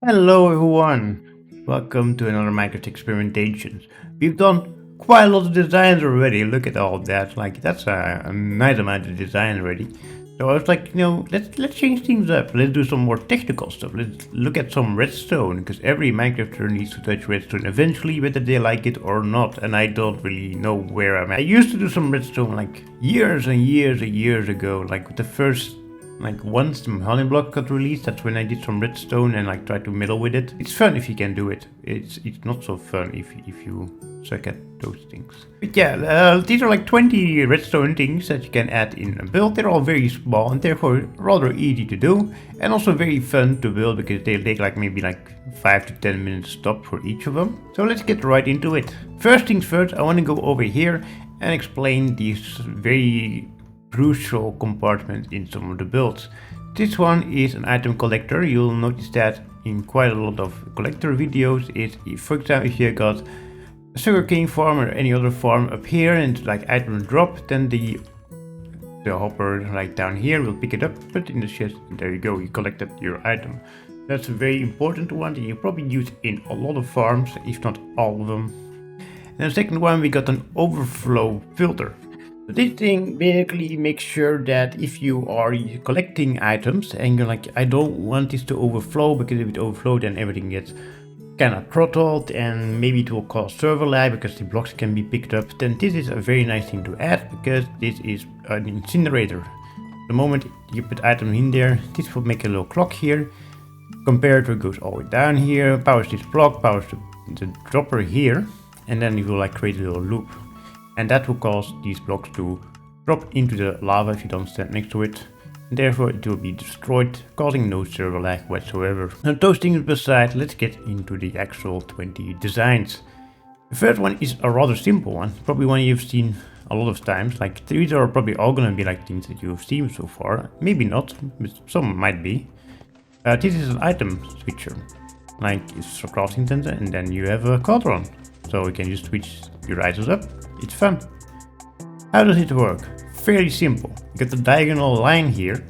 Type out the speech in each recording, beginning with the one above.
Hello everyone, welcome to another Minecraft experimentations. We've done quite a lot of designs already, look at all that, like that's a nice amount of design already. So I was like, let's change things up, let's do some more technical stuff, let's look at some redstone, because every Minecrafter needs to touch redstone eventually, whether they like it or not, and I don't really know where I'm at. I used to do some redstone like years and years and years ago, like with the first once the honey block got released, that's when I did some redstone and like tried to meddle with it. It's fun if you can do it. It's not so fun if you suck at those things. But yeah, these are like 20 redstone things that you can add in a build. They're all very small and therefore rather easy to do and also very fun to build because they take like maybe like 5 to 10 minutes stop for each of them. So let's get right into it. First things first, I want to go over here and explain these very crucial compartment in some of the builds. This one is an item collector. You'll notice that in quite a lot of collector videos. For example, if you got a sugarcane farm or any other farm up here and like item drop, then the hopper right down here will pick it up, put it in the chest, and there you go, you collected your item. That's a very important one that you probably use in a lot of farms, if not all of them. And the second one, we got an overflow filter. This thing basically makes sure that if you are collecting items and you're like, I don't want this to overflow, because if it overflows then everything gets kind of throttled and maybe it will cause server lag because the blocks can be picked up, then this is a very nice thing to add because this is an incinerator. The moment you put item in there, this will make a little clock here. Comparator goes all the way down here, powers this block, powers the dropper here, and then you will like create a little loop. And that will cause these blocks to drop into the lava if you don't stand next to it. And therefore it will be destroyed, causing no server lag whatsoever. Now those things aside, let's get into the actual 20 designs. The first one is a rather simple one, probably one you've seen a lot of times. Like these are probably all gonna be like things that you've seen so far. Maybe not, but some might be. This is an item switcher. Like it's a crafting center and then you have a cauldron. So you can just switch your items up. It's fun. How does it work? Fairly simple. You got the diagonal line here,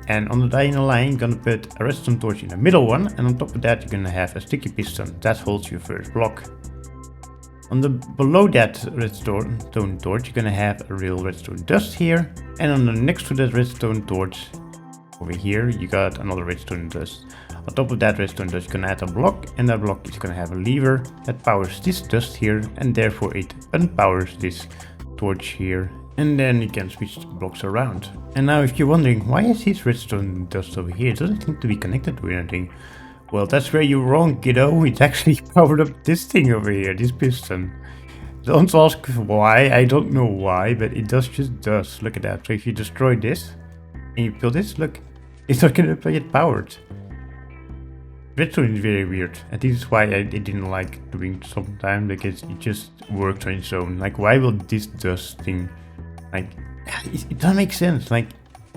and on the diagonal line you're gonna put a redstone torch in the middle one, and on top of that you're gonna have a sticky piston that holds your first block. Below that redstone torch you're gonna have a real redstone dust here, and on the next to that redstone torch over here you got another redstone dust. On top of that redstone dust, you're gonna add a block, and that block is gonna have a lever that powers this dust here, and therefore it unpowers this torch here. And then you can switch the blocks around. And now if you're wondering, why is this redstone dust over here? It doesn't seem to be connected to anything. Well, that's where you're wrong, kiddo. It's actually powered up this thing over here, this piston. Don't ask why, I don't know why, but it just does. Look at that. So if you destroy this, and you build this, look, it's not gonna get powered. Redstone is very weird, and this is why I didn't like doing it sometimes, because it just works on its own. Like, why will this dust thing, like, it doesn't make sense. Like,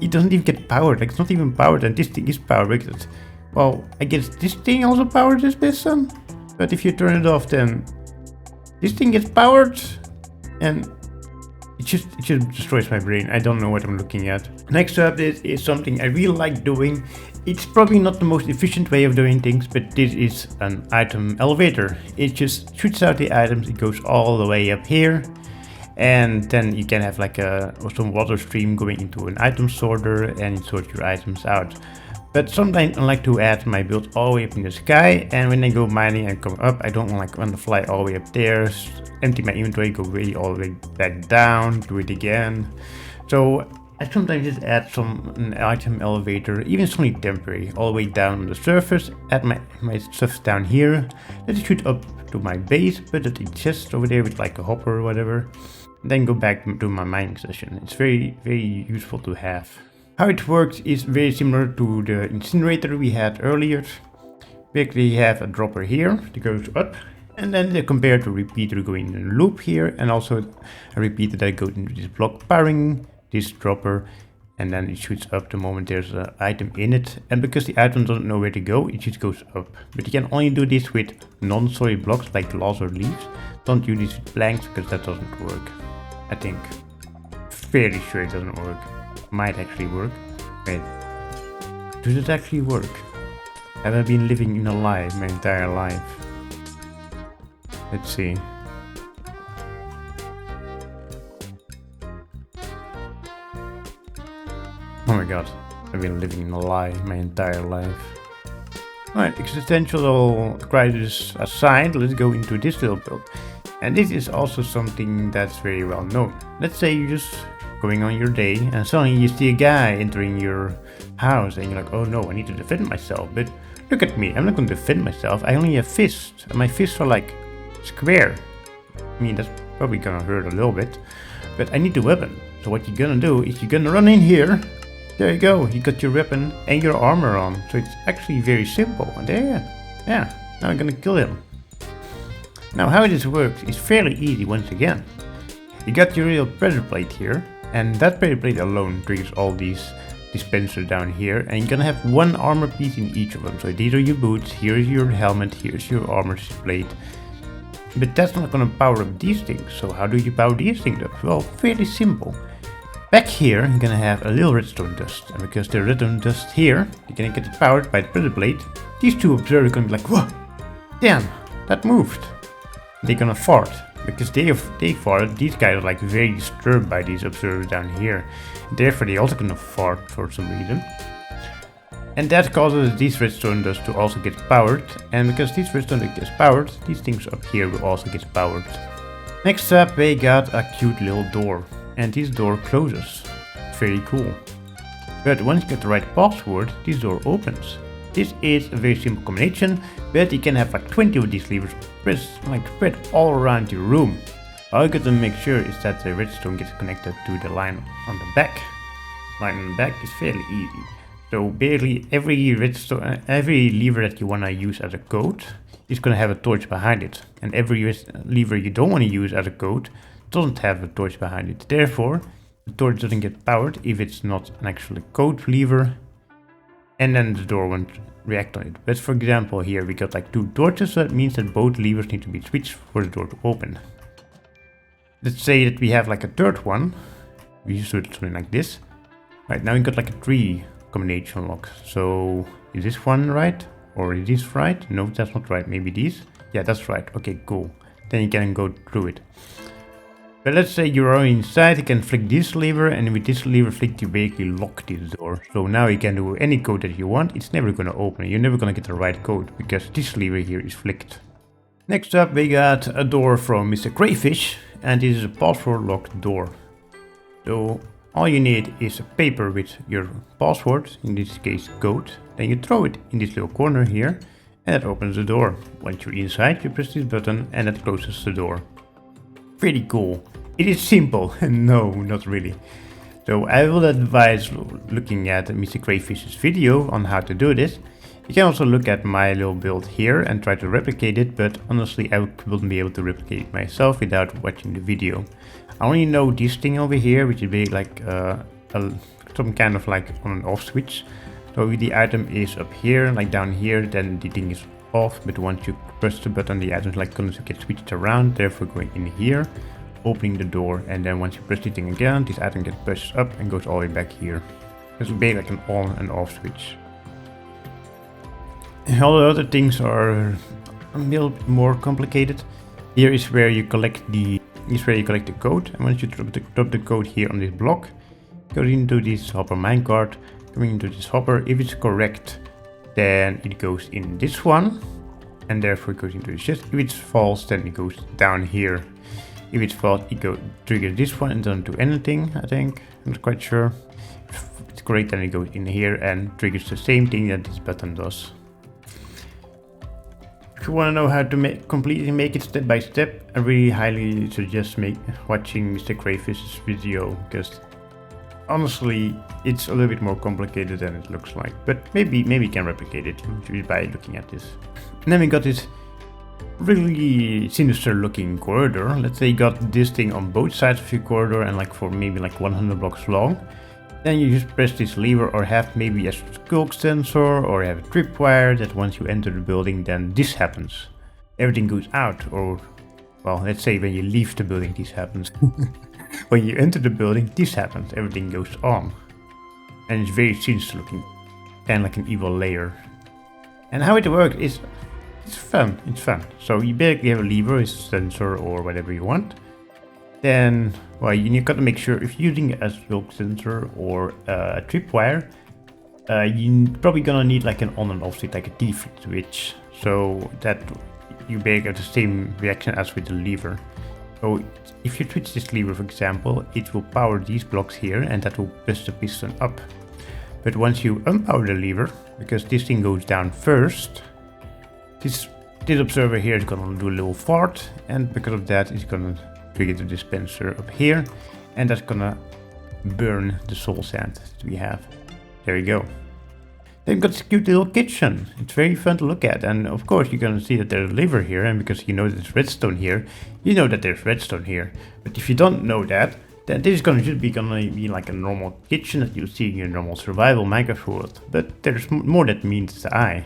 it doesn't even get powered. Like, it's not even powered, and this thing is powered. Because, well, I guess this thing also powers this piston, but if you turn it off, then this thing gets powered, and it just destroys my brain. I don't know what I'm looking at. Next up is something I really like doing. It's probably not the most efficient way of doing things, but this is an item elevator. It just shoots out the items, it goes all the way up here, and then you can have like some water stream going into an item sorter and it sorts your items out. But sometimes I like to add my build all the way up in the sky, and when I go mining and come up, I don't want to fly all the way up there, empty my inventory, go way all the way back down, do it again. So I sometimes just add an item elevator, even something temporary, all the way down on the surface, add my stuff down here, let it shoot up to my base, put it in chest over there with like a hopper or whatever, and then go back to my mining session. It's very, very useful to have. How it works is very similar to the incinerator we had earlier. Basically you have a dropper here that goes up, and then the comparator repeater going in a loop here, and also a repeater that goes into this block powering this dropper, and then it shoots up the moment there's an item in it. And because the item doesn't know where to go, it just goes up. But you can only do this with non-solid blocks like glass or leaves. Don't use this with planks because that doesn't work. I think. Fairly sure it doesn't work. Might actually work. Wait. Does it actually work? Have I been living in a lie my entire life? Let's see. Oh my god, I've been living in a lie my entire life. Alright, existential crisis aside, let's go into this little build. And this is also something that's very well known. Let's say you're just going on your day and suddenly you see a guy entering your house and you're like, oh no, I need to defend myself. But look at me, I'm not going to defend myself, I only have fists. And my fists are like square. I mean, that's probably gonna hurt a little bit. But I need the weapon. So what you're gonna do is you're gonna run in here. There you go, you got your weapon and your armor on. So it's actually very simple. And there, yeah, now I'm gonna kill him. Now how this works is fairly easy once again. You got your real pressure plate here, and that pressure plate alone triggers all these dispensers down here, and you're gonna have one armor piece in each of them. So these are your boots, here's your helmet, here's your armor plate. But that's not gonna power up these things. So how do you power these things up? Well, fairly simple. Back here, you're gonna have a little redstone dust, and because the redstone dust here, you're gonna get it powered by the pressure plate. These two observers are gonna be like, whoa, damn, that moved. They're gonna fart, because they farted. These guys are like very disturbed by these observers down here. Therefore, they also gonna fart for some reason. And that causes these redstone dust to also get powered, and because this redstone dust gets powered, these things up here will also get powered. Next up, we got a cute little door. And this door closes. Very cool. But once you get the right password, this door opens. This is a very simple combination, but you can have like 20 of these levers spread all around your room. All you got to make sure is that the redstone gets connected to the line on the back. Line on the back is fairly easy. So basically every lever that you want to use as a code is going to have a torch behind it. And every lever you don't want to use as a code doesn't have a torch behind it. Therefore, the torch doesn't get powered if it's not an actual code lever, and then the door won't react on it. But for example, here we got like 2 torches, so that means that both levers need to be switched for the door to open. Let's say that we have like a third one. We use something like this. Right, now we got like a 3 combination lock. So is this one right? Or is this right? No, that's not right. Maybe these? Yeah, that's right. Okay, cool. Then you can go through it. But let's say you're already inside, you can flick this lever, and with this lever flick you basically lock this door. So now you can do any code that you want, it's never gonna open, you're never gonna get the right code, because this lever here is flicked. Next up we got a door from Mr. Crayfish, and this is a password locked door. So all you need is a paper with your password, in this case code, then you throw it in this little corner here, and that opens the door. Once you're inside you press this button and that closes the door. Pretty cool. It is simple. No, not really. So I will advise looking at Mr. Crayfish's video on how to do this. You can also look at my little build here and try to replicate it, but honestly I wouldn't be able to replicate it myself without watching the video. I only know this thing over here, which is basically like some kind of like on and off switch. So if the item is up here, like down here, then the thing is off, but once you press the button the item is like going to get switched around, therefore going in here, opening the door, and then once you press the thing again, this item gets pushed up and goes all the way back here. This will be like an on and off switch. And all the other things are a little bit more complicated. Here is where you collect the code, and once you drop the code here on this block, it goes into this hopper minecart, coming into this hopper. If it's correct, then it goes in this one, and therefore it goes into the chest. If it's false, then it goes down here. If it's false, it triggers this one and doesn't do anything, I think. I'm not quite sure. If it's correct, then it goes in here and triggers the same thing that this button does. If you want to know how to completely make it step by step, I really highly suggest watching Mr. Crayfish's video, because honestly, it's a little bit more complicated than it looks like, but maybe you can replicate it by looking at this. And then we got this really sinister looking corridor. Let's say you got this thing on both sides of your corridor and like for maybe like 100 blocks long. Then you just press this lever, or have maybe a skulk sensor, or have a tripwire that once you enter the building, then this happens. Everything goes out, or well, let's say when you leave the building this happens. When you enter the building this happens, everything goes on. And it's very sinister looking, kind of like an evil layer. And how it works is it's fun. It's fun. So you basically have a lever, a sensor, or whatever you want. Then, well, you got to make sure if you're using a smoke sensor or a tripwire, you're probably gonna need like an on and off switch, like a deflip switch, so that you basically have the same reaction as with the lever. So if you switch this lever, for example, it will power these blocks here, and that will push the piston up. But once you unpower the lever, because this thing goes down first, this observer here is gonna do a little fart, and because of that, it's gonna trigger the dispenser up here, and that's gonna burn the soul sand that we have. There you go. Then we've got this cute little kitchen. It's very fun to look at, and of course you're gonna see that there's a lever here, and because you know there's redstone here, you know that there's redstone here. But if you don't know that, then this is gonna be like a normal kitchen that you see in your normal survival Minecraft world. But there's more that meets the eye.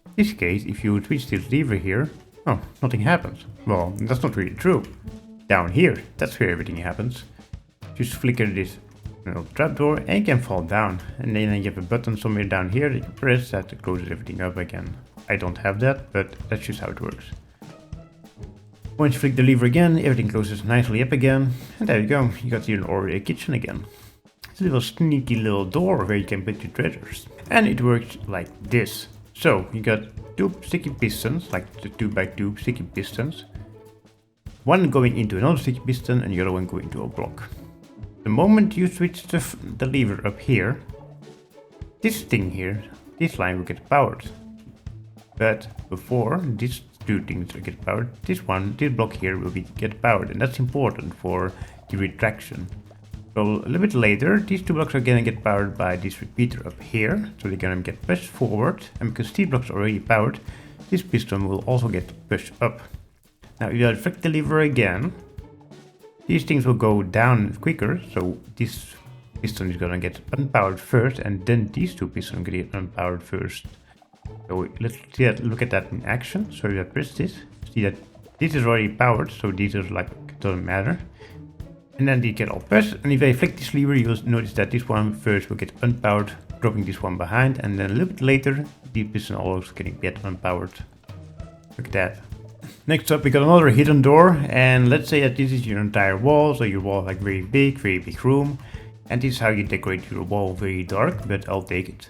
In this case, if you switch this lever here, oh, nothing happens. Well, that's not really true. Down here, that's where everything happens. Just flicker this little trapdoor and you can fall down. And then you have a button somewhere down here that you press that closes everything up again. I don't have that, but that's just how it works. Once you flick the lever again, everything closes nicely up again. And there you go, you got your already kitchen again. It's a little sneaky little door where you can put your treasures. And it works like this. So you got two sticky pistons, like the 2x2 sticky pistons. One going into another sticky piston and the other one going to a block. The moment you switch the lever up here, this thing here, this line will get powered. But before these two things will get powered, this block here will get powered, and that's important for the retraction. So a little bit later, these two blocks are gonna get powered by this repeater up here, so they're gonna get pushed forward, and because these blocks are already powered, this piston will also get pushed up. Now if you flick the lever again, these things will go down quicker, so this piston is gonna get unpowered first, and then these two pistons get unpowered first. So let's see that, look at that in action. So if I press this, see that this is already powered, so these are like, it doesn't matter. And then they get all pressed, and if I flick this lever, you'll notice that this one first will get unpowered, dropping this one behind, and then a little bit later, the piston also getting unpowered. Look at that. Next up, we got another hidden door, and let's say that this is your entire wall, so your wall is like very big room, and this is how you decorate your wall, very dark, but I'll take it.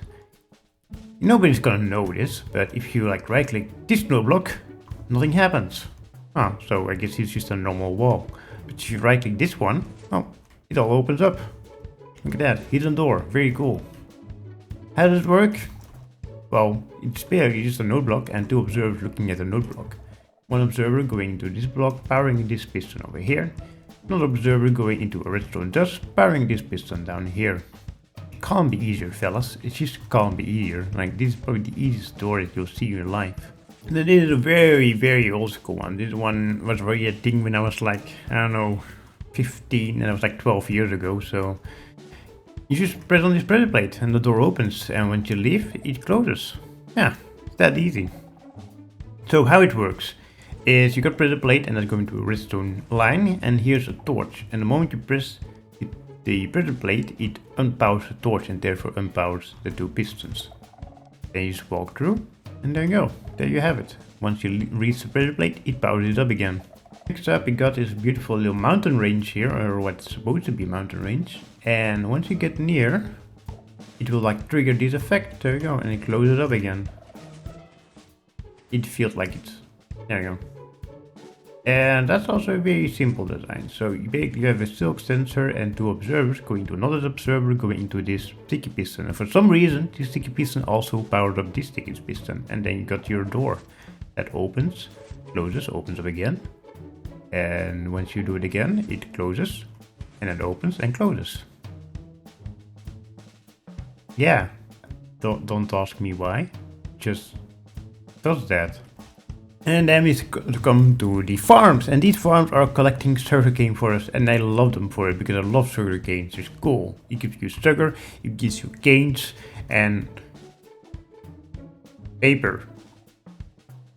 Nobody's gonna know this, but if you like right click this no block, nothing happens. Oh, so I guess it's just a normal wall. But if you right click this one, oh, it all opens up. Look at that, hidden door, very cool. How does it work? Well, it's basically just a node block and two observers looking at the node block. One observer going into this block, powering this piston over here. Another observer going into a redstone dust, powering this piston down here. Can't be easier, fellas. It just can't be easier. Like, this is probably the easiest door that you'll see in your life. And then this is a very old school one. This one was already a thing when I was like, I don't know, 15, and that was like 12 years ago. So you just press on this pressure plate and the door opens, and once you leave, it closes. Yeah, it's that easy. So how it works is you got pressure plate and that's going to a redstone line, and here's a torch, and the moment you press the pressure plate, it unpowers the torch and therefore unpowers the two pistons. Then you just walk through, and there you go, there you have it. Once you reach the pressure plate, it powers it up again. Next up, we got this beautiful little mountain range here, or what's supposed to be mountain range, and once you get near, it will like trigger this effect, there you go, and it closes up again. It feels like it's, there you go. And that's also a very simple design. So you basically have a silk sensor and two observers going to another observer going into this sticky piston. And for some reason, this sticky piston also powered up this sticky piston. And then you got your door that opens, closes, opens up again. And once you do it again, it closes and it opens and closes. Yeah, don't ask me why, just does that. And then we come to the farms, and these farms are collecting sugarcane for us, and I love them for it because I love sugarcane. It's cool. It gives you sugar, it gives you canes, and paper.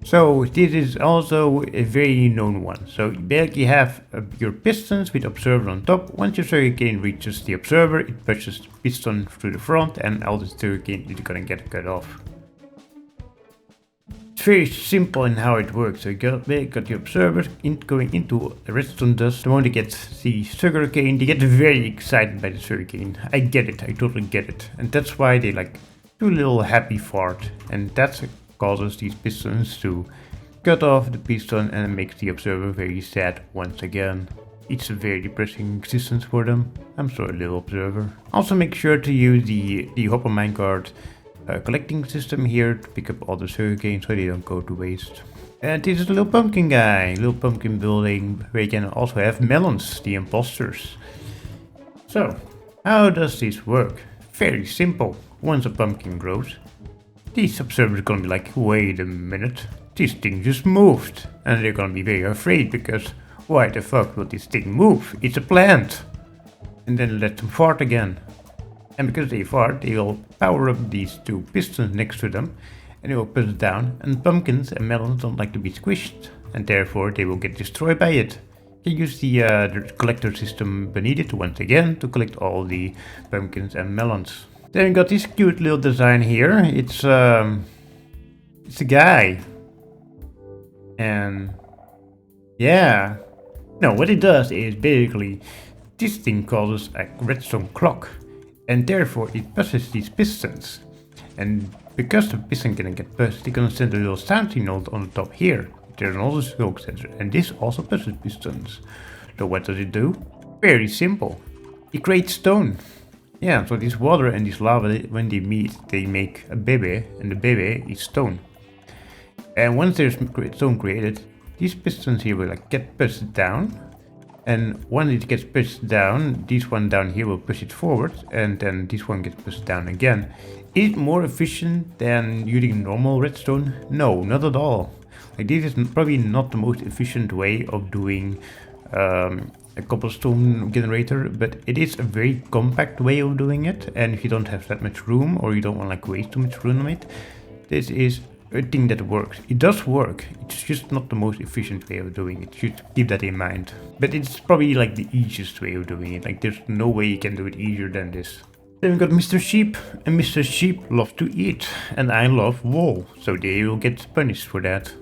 So this is also a very known one. So you basically have your pistons with observer on top. Once your sugarcane reaches the observer, it pushes the piston through the front, and all the sugarcane is gonna get cut off. very simple in how it works. So you got the observer going into the redstone dust. The moment they get the sugarcane, they get very excited by the sugarcane. I get it, I totally get it. And that's why they like do a little happy fart. And that causes these pistons to cut off the piston and makes the observer very sad once again. It's a very depressing existence for them. I'm sorry, little observer. Also make sure to use the hopper minecart collecting system here to pick up all the sugarcane so they don't go to waste. And this is a little pumpkin guy, little pumpkin building where you can also have melons, the imposters. So, how does this work? Very simple. Once a pumpkin grows, these observers are gonna be like, wait a minute, this thing just moved. And they're gonna be very afraid because why the fuck will this thing move? It's a plant. And then let them fart again. And because they fart, they will power up these two pistons next to them and they will push it down, and pumpkins and melons don't like to be squished and therefore they will get destroyed by it. You use the collector system beneath it once again to collect all the pumpkins and melons. Then we got this cute little design here. It's a guy. And yeah. No, what it does is basically this thing causes a redstone clock. And therefore it pushes these pistons. And because the piston can get pushed, they're gonna send a little sound signal on the top here. There's another smoke sensor, and this also pushes pistons. So what does it do? Very simple. It creates stone. Yeah, so this water and this lava, when they meet, they make a baby, and the baby is stone. And once there's stone created, these pistons here will like get pushed down. And when it gets pushed down, this one down here will push it forward, and then this one gets pushed down again. Is it more efficient than using normal redstone? No, not at all. Like, this is probably not the most efficient way of doing a cobblestone generator, but it is a very compact way of doing it. And if you don't have that much room, or you don't want to like waste too much room on it, this is a thing that works. It does work, it's just not the most efficient way of doing it. You should keep that in mind. But it's probably like the easiest way of doing it. Like, there's no way you can do it easier than this. Then we got Mr. Sheep, and Mr. Sheep loves to eat, and I love wool, so they will get punished for that.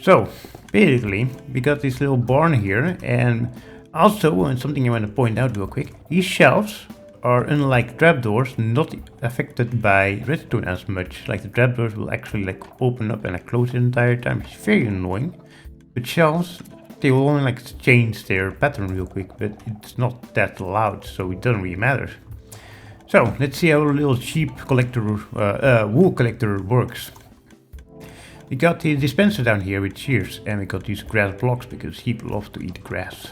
So basically we got this little barn here, and also something I want to point out real quick, these shelves are, unlike trapdoors, not affected by redstone as much. Like, the trapdoors will actually like open up and like close the entire time. It's very annoying. But shelves, they will only like change their pattern real quick, but it's not that loud, so it doesn't really matter. So let's see how a little sheep collector, wool collector works. We got the dispenser down here with shears, and we got these grass blocks because sheep love to eat grass.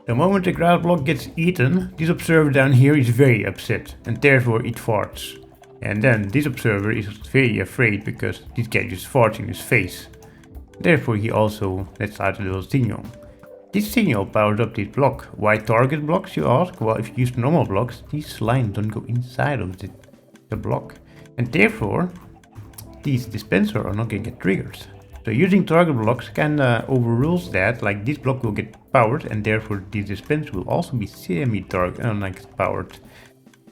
The moment the grass block gets eaten, this observer down here is very upset, and therefore it farts. And then this observer is very afraid because this guy just farts in his face. Therefore he also lets out a little signal. This signal powers up this block. Why target blocks, you ask? Well, if you use normal blocks, these lines don't go inside of the block. And therefore, these dispensers are not going to get triggered. So using target blocks kinda overrules that. Like, this block will get powered, and therefore this dispenser will also be semi-target powered.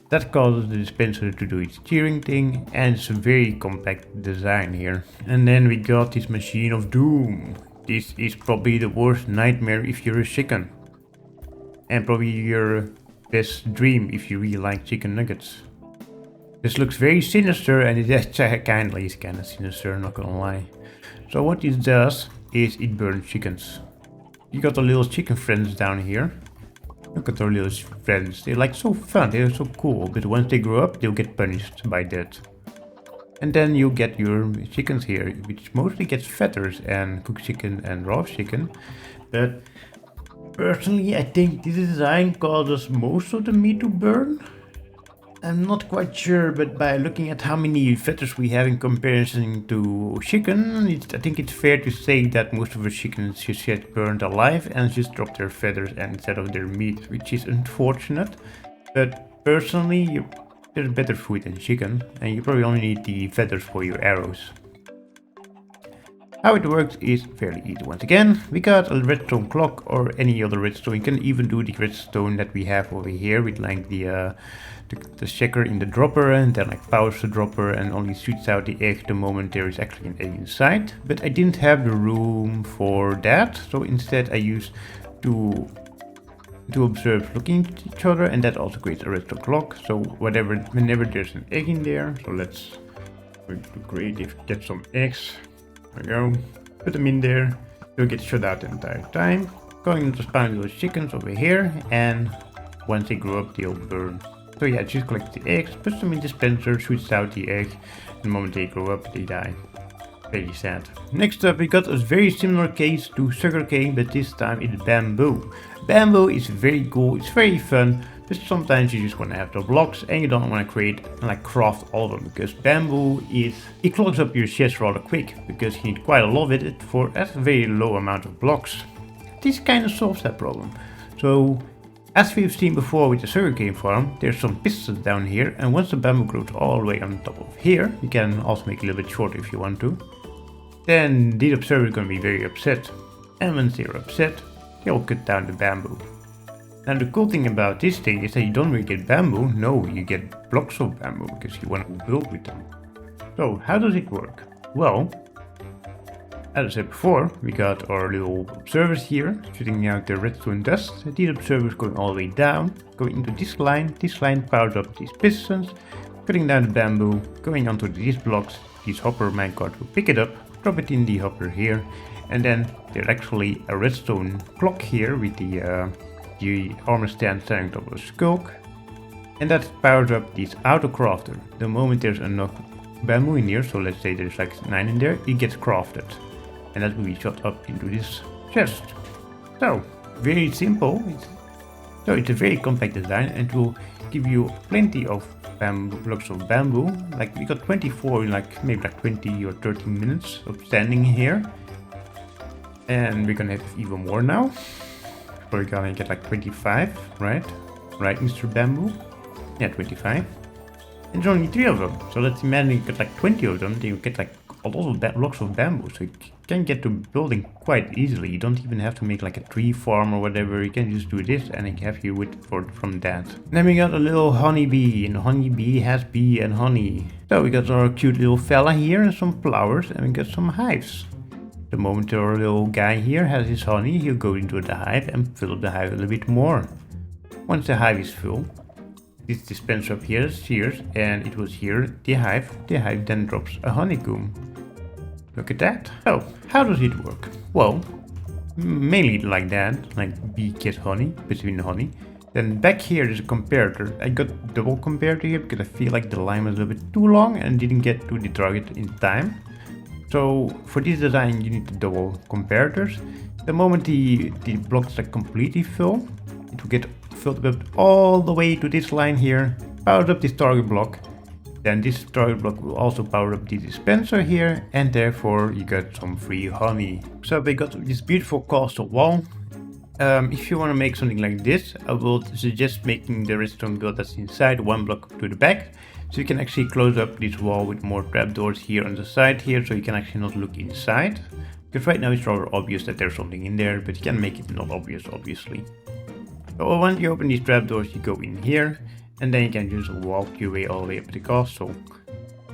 That causes the dispenser to do its cheering thing, and it's a very compact design here. And then we got this machine of doom. This is probably the worst nightmare if you're a chicken. And probably your best dream if you really like chicken nuggets. This looks very sinister, and it is kinda sinister, not gonna lie. So what this does is it burns chickens. You got the little chicken friends down here. Look at our little friends. They're like so fun, they're so cool. But once they grow up, they'll get punished by that. And then you get your chickens here, which mostly gets feathers and cooked chicken and raw chicken. But personally, I think this design causes most of the meat to burn. I'm not quite sure, but by looking at how many feathers we have in comparison to chicken, I think it's fair to say that most of the chickens just get burned alive and just drop their feathers instead of their meat, which is unfortunate. But personally, there's better food than chicken, and you probably only need the feathers for your arrows. How it works is fairly easy. Once again, we got a redstone clock or any other redstone. You can even do the redstone that we have over here with like the checker in the dropper, and then like powers the dropper and only shoots out the egg the moment there is actually an egg inside. But I didn't have the room for that, so instead I used two observers looking at each other, and that also creates a redstone clock. So whenever there's an egg in there, so let's go to creative, get some eggs. There we go. Put them in there. They'll get shut out the entire time. Going to spawn those chickens over here, and once they grow up, they'll burn. So yeah, just collect the eggs, puts them in the dispenser, shoots out the egg. The moment they grow up, they die. Very sad. Next up, we got a very similar case to sugarcane, but this time it's bamboo. Bamboo is very cool, it's very fun, but sometimes you just want to have the blocks and you don't want to create and like craft all of them, because bamboo it clogs up your chest rather quick, because you need quite a lot of it for a very low amount of blocks. This kind of solves that problem. So as we've seen before with the sugarcane farm, there's some pistons down here, and once the bamboo grows all the way on top of here, you can also make it a little bit shorter if you want to. Then these observers are going to be very upset, and once they're upset, they'll cut down the bamboo. Now the cool thing about this thing is that you don't really get bamboo, no, you get blocks of bamboo because you want to build with them. So how does it work? Well, as I said before, we got our little observers here, shooting out the redstone dust. These observers going all the way down, going into this line powers up these pistons, cutting down the bamboo, going onto these blocks. This hopper minecart will pick it up, drop it in the hopper here, and then there's actually a redstone clock here with the armor stand standing on top of a skulk, and that powers up this auto crafter. The moment there's enough bamboo in here, so let's say there's like 9 in there, it gets crafted, and that will be shot up into this chest. So very simple. So it's a very compact design, and it will give you plenty of blocks of bamboo. Like we got 24 in like maybe like 20 or 13 minutes of standing here, and we're gonna have even more now. We're gonna get like 25, right, Mr. Bamboo? Yeah, 25. And there's only 3 of them, so let's imagine you get like 20 of them, then you get like a lot of blocks of bamboo, so you can get to building quite easily. You don't even have to make like a tree farm or whatever, you can just do this and then have your wood from that. Then we got a little honeybee, and the honeybee has bee and honey. So we got our cute little fella here and some flowers, and we got some hives. The moment our little guy here has his honey, he'll go into the hive and fill up the hive a little bit more. Once the hive is full, this dispenser up here is shears, and it was here the hive then drops a honeycomb. Look at that. So how does it work? Well, mainly like that, like bee gets honey, between the honey. Then back here there's a comparator. I got double comparator here because I feel like the line was a little bit too long and didn't get to the target in time. So for this design you need the double comparators. The moment the blocks are completely full, it will get filled up all the way to this line here, powers up this target block. Then this target block will also power up the dispenser here, and therefore you got some free honey. So we got this beautiful castle wall. If you want to make something like this, I will suggest making the redstone build that's inside 1 block to the back. So you can actually close up this wall with more trapdoors here on the side here, so you can actually not look inside. Because right now it's rather obvious that there's something in there, but you can make it not obvious, obviously. So once you open these trapdoors, you go in here, and then you can just walk your way all the way up to the castle.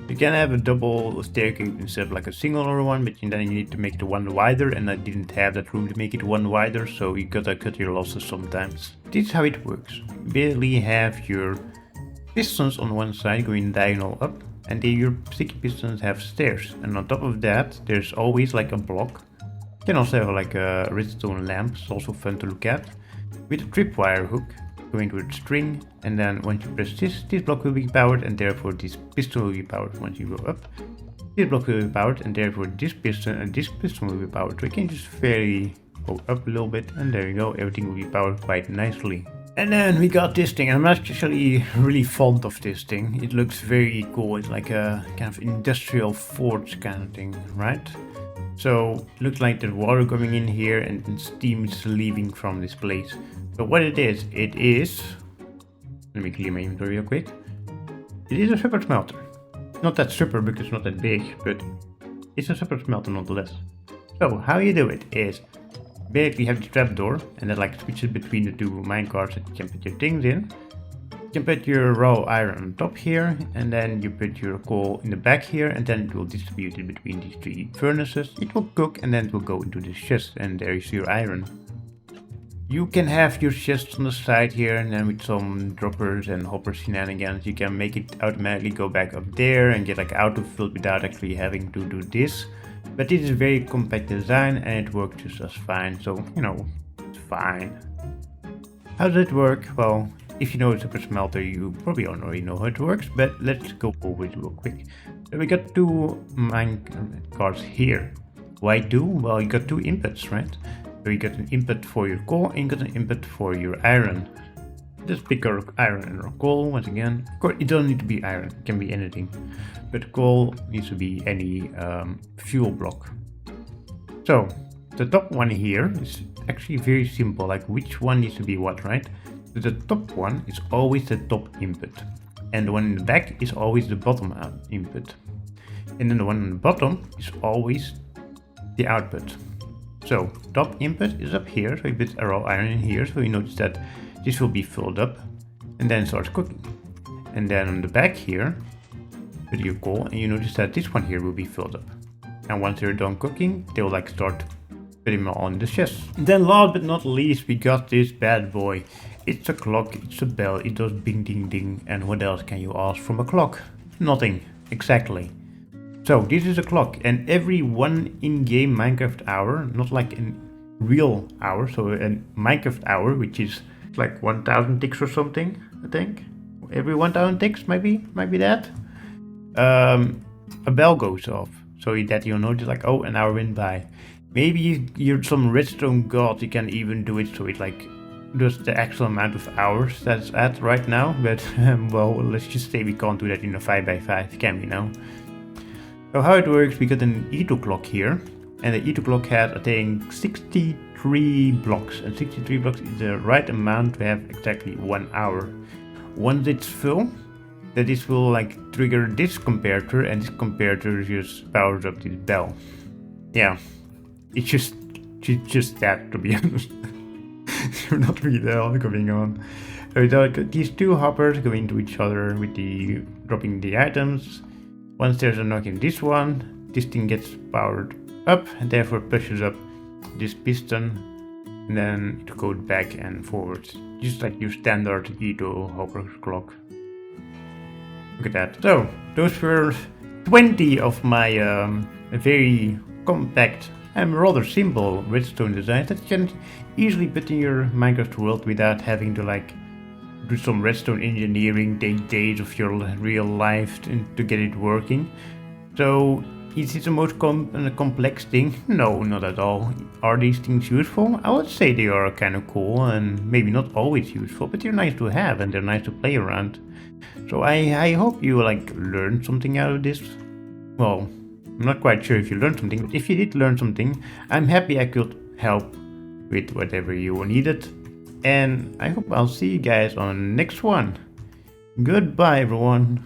You can have a double staircase instead of like a singular one, but then you need to make it 1 wider, and I didn't have that room to make it 1 wider, so you gotta cut your losses sometimes. This is how it works. You basically have your pistons on one side going diagonal up, and then your sticky pistons have stairs, and on top of that there's always like a block. You can also have like a redstone lamp, it's also fun to look at, with a tripwire hook going to a string, and then once you press this block will be powered, and therefore this piston will be powered. Once you go up, this block will be powered, and therefore this piston and this piston will be powered. So you can just fairly go up a little bit, and there you go, everything will be powered quite nicely. And then we got this thing. I'm actually really fond of this thing. It looks very cool. It's like a kind of industrial forge kind of thing, right? So it looks like there's water coming in here and steam is leaving from this place. So what it is, let me clear my inventory real quick. It is a super smelter. Not that super because it's not that big, but it's a super smelter nonetheless. So how you do it is basically you have the trapdoor, and that like switches between the two minecarts that you can put your things in. You can put your raw iron on top here, and then you put your coal in the back here, and then it will distribute it between these three furnaces. It will cook, and then it will go into the chest, and there is your iron. You can have your chests on the side here, and then with some droppers and hopper shenanigans, you can make it automatically go back up there and get like auto-filled without actually having to do this. But this is a very compact design and it works just as fine, so you know, it's fine. How does it work? Well, if you know a super smelter, you probably already know how it works, but let's go over it real quick. So we got two mine cards here. Why two? Well, you got two inputs, right? So you got an input for your coal and you got an input for your iron. Just pick our iron or coal once again. Of course, it doesn't need to be iron, it can be anything. But coal needs to be any fuel block. So the top one here is actually very simple, like which one needs to be what, right? So the top one is always the top input. And the one in the back is always the bottom input. And then the one on the bottom is always the output. So top input is up here, so you put a raw iron in here, so you notice that this will be filled up and then starts cooking. And then on the back here, put your coal, and you notice that this one here will be filled up. And once they're done cooking, they'll like start putting them on the chest. Then last but not least, we got this bad boy. It's a clock, it's a bell, it does bing ding ding, and what else can you ask from a clock? Nothing, exactly. So this is a clock, and every one in-game Minecraft hour, not like a real hour, so a Minecraft hour, which is like 1000 ticks or something, I think. Every 1000 ticks, maybe that. A bell goes off, so that you'll notice like, oh, an hour went by. Maybe you're some redstone god, you can even do it so it like does the actual amount of hours that's at right now, but well, let's just say we can't do that in a 5x5, can we now? So how it works, we got an E2 clock here, and the E2 clock has, I think, 63 blocks, and 63 blocks is the right amount to have exactly 1 hour. Once it's full, that this will like trigger this comparator, and this comparator just powers up this bell. Yeah, it's just that, to be honest. There's not really the hell going on. So we got these two hoppers going to each other with the dropping the items. Once there's a knock in this one, this thing gets powered up and therefore pushes up this piston, and then it goes back and forwards, just like your standard E2 hopper clock. Look at that. So those were 20 of my very compact and rather simple redstone designs that you can easily put in your Minecraft world without having to like do some redstone engineering, take days of your real life to get it working. So is it the most complex thing? No, not at all. Are these things useful? I would say they are kind of cool and maybe not always useful, but they're nice to have and they're nice to play around. So I hope you like learned something out of this. Well, I'm not quite sure if you learned something, but if you did learn something, I'm happy I could help with whatever you needed. And I hope I'll see you guys on the next one. Goodbye, everyone.